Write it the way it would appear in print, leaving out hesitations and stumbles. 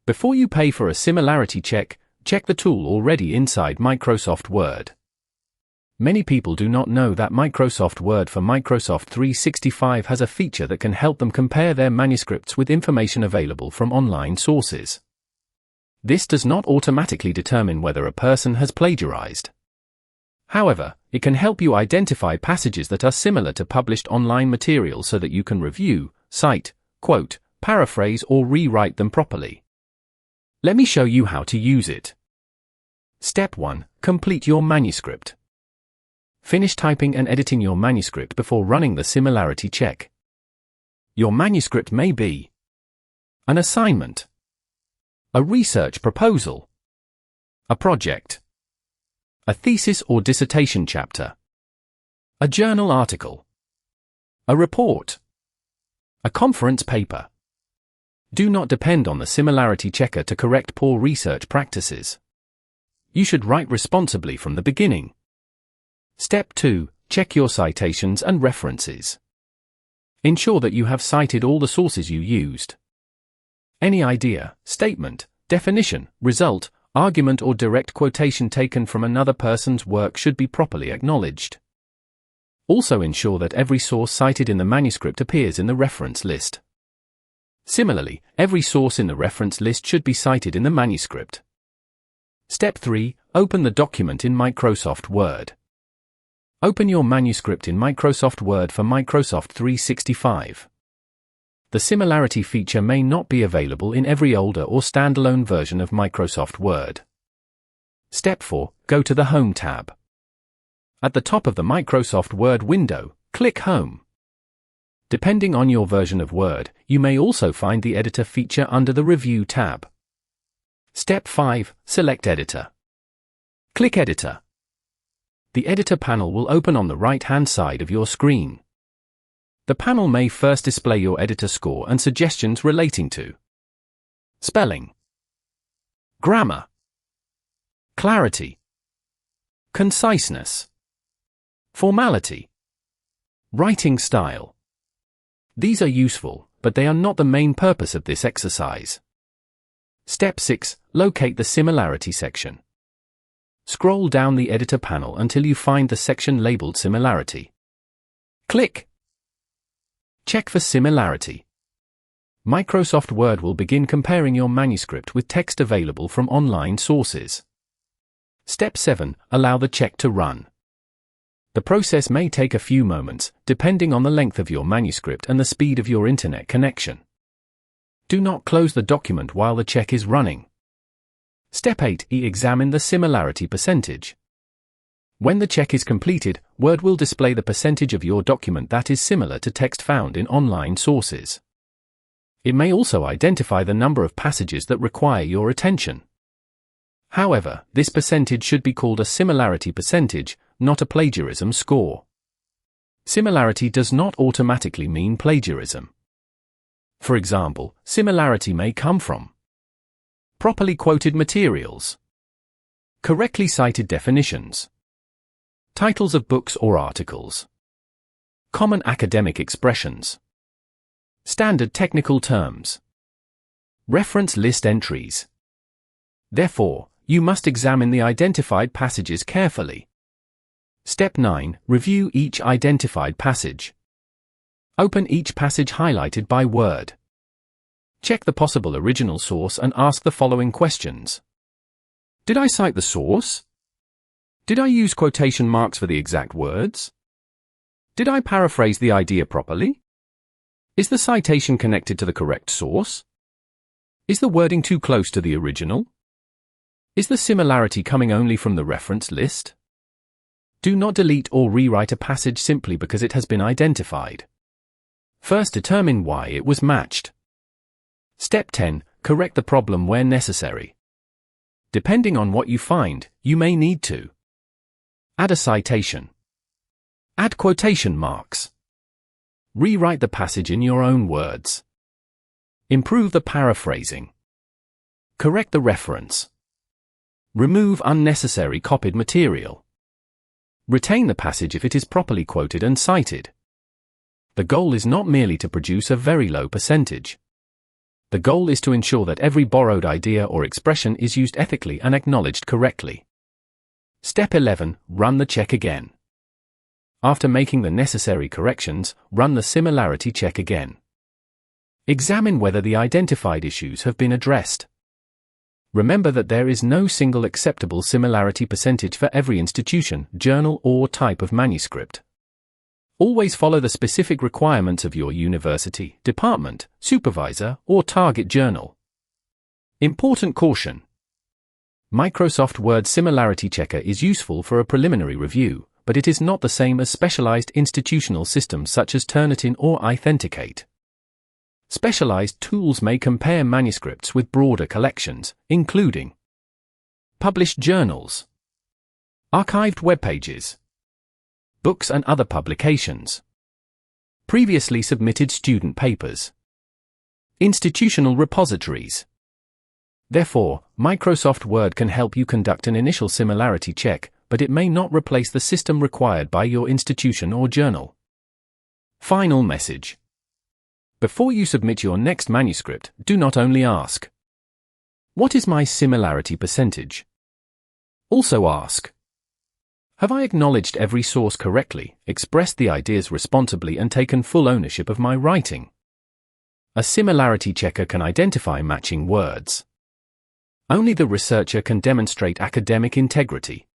Before you pay for a similarity check, check the tool already inside Microsoft Word. Many people do not know that Microsoft Word for Microsoft 365 has a feature that can help them compare their manuscripts with information available from online sources. This does not automatically determine whether a person has plagiarized. However, it can help you identify passages that are similar to published online material so that you can review, cite, quote, paraphrase or rewrite them properly. Let me show you how to use it. Step 1. Complete your manuscript. Finish typing and editing your manuscript before running the similarity check. Your manuscript may be an assignment, a research proposal, a project, a thesis or dissertation chapter, a journal article, a report, a conference paper. Do not depend on the similarity checker to correct poor research practices. You should write responsibly from the beginning. Step 2. Check your citations and references. Ensure that you have cited all the sources you used. Any idea, statement, definition, result, argument or direct quotation taken from another person's work should be properly acknowledged. Also ensure that every source cited in the manuscript appears in the reference list. Similarly, every source in the reference list should be cited in the manuscript. Step 3. Open the document in Microsoft Word. Open your manuscript in Microsoft Word for Microsoft 365. The similarity feature may not be available in every older or standalone version of Microsoft Word. Step 4. Go to the Home tab. At the top of the Microsoft Word window, click Home. Depending on your version of Word, you may also find the Editor feature under the Review tab. Step 5. Select Editor. Click Editor. The Editor panel will open on the right-hand side of your screen. The panel may first display your editor score and suggestions relating to spelling, grammar, clarity, conciseness, formality, writing style. These are useful, but they are not the main purpose of this exercise. Step 6. Locate the similarity section. Scroll down the editor panel until you find the section labeled Similarity. Click. Check for similarity. Microsoft Word will begin comparing your manuscript with text available from online sources. Step 7. Allow the check to run. The process may take a few moments, depending on the length of your manuscript and the speed of your internet connection. Do not close the document while the check is running. Step 8. Examine the similarity percentage. When the check is completed, Word will display the percentage of your document that is similar to text found in online sources. It may also identify the number of passages that require your attention. However, this percentage should be called a similarity percentage, not a plagiarism score. Similarity does not automatically mean plagiarism. For example, similarity may come from properly quoted materials, correctly cited definitions, titles of books or articles, common academic expressions, standard technical terms, reference list entries. Therefore, you must examine the identified passages carefully. Step 9. Review each identified passage. Open each passage highlighted by word. Check the possible original source and ask the following questions. Did I cite the source? Did I use quotation marks for the exact words? Did I paraphrase the idea properly? Is the citation connected to the correct source? Is the wording too close to the original? Is the similarity coming only from the reference list? Do not delete or rewrite a passage simply because it has been identified. First determine why it was matched. Step 10. Correct the problem where necessary. Depending on what you find, you may need to add a citation, add quotation marks, rewrite the passage in your own words, improve the paraphrasing, correct the reference, remove unnecessary copied material, retain the passage if it is properly quoted and cited. The goal is not merely to produce a very low percentage. The goal is to ensure that every borrowed idea or expression is used ethically and acknowledged correctly. Step 11. Run the check again. After making the necessary corrections, run the similarity check again. Examine whether the identified issues have been addressed. Remember that there is no single acceptable similarity percentage for every institution, journal, or type of manuscript. Always follow the specific requirements of your university, department, supervisor, or target journal. Important caution. Microsoft Word Similarity Checker is useful for a preliminary review, but it is not the same as specialized institutional systems such as Turnitin or Authenticate. Specialized tools may compare manuscripts with broader collections, including published journals, archived web pages, books and other publications, previously submitted student papers, institutional repositories. Therefore, Microsoft Word can help you conduct an initial similarity check, but it may not replace the system required by your institution or journal. Final message. Before you submit your next manuscript, do not only ask, "What is my similarity percentage?" Also ask, "Have I acknowledged every source correctly, expressed the ideas responsibly and taken full ownership of my writing?" A similarity checker can identify matching words. Only the researcher can demonstrate academic integrity.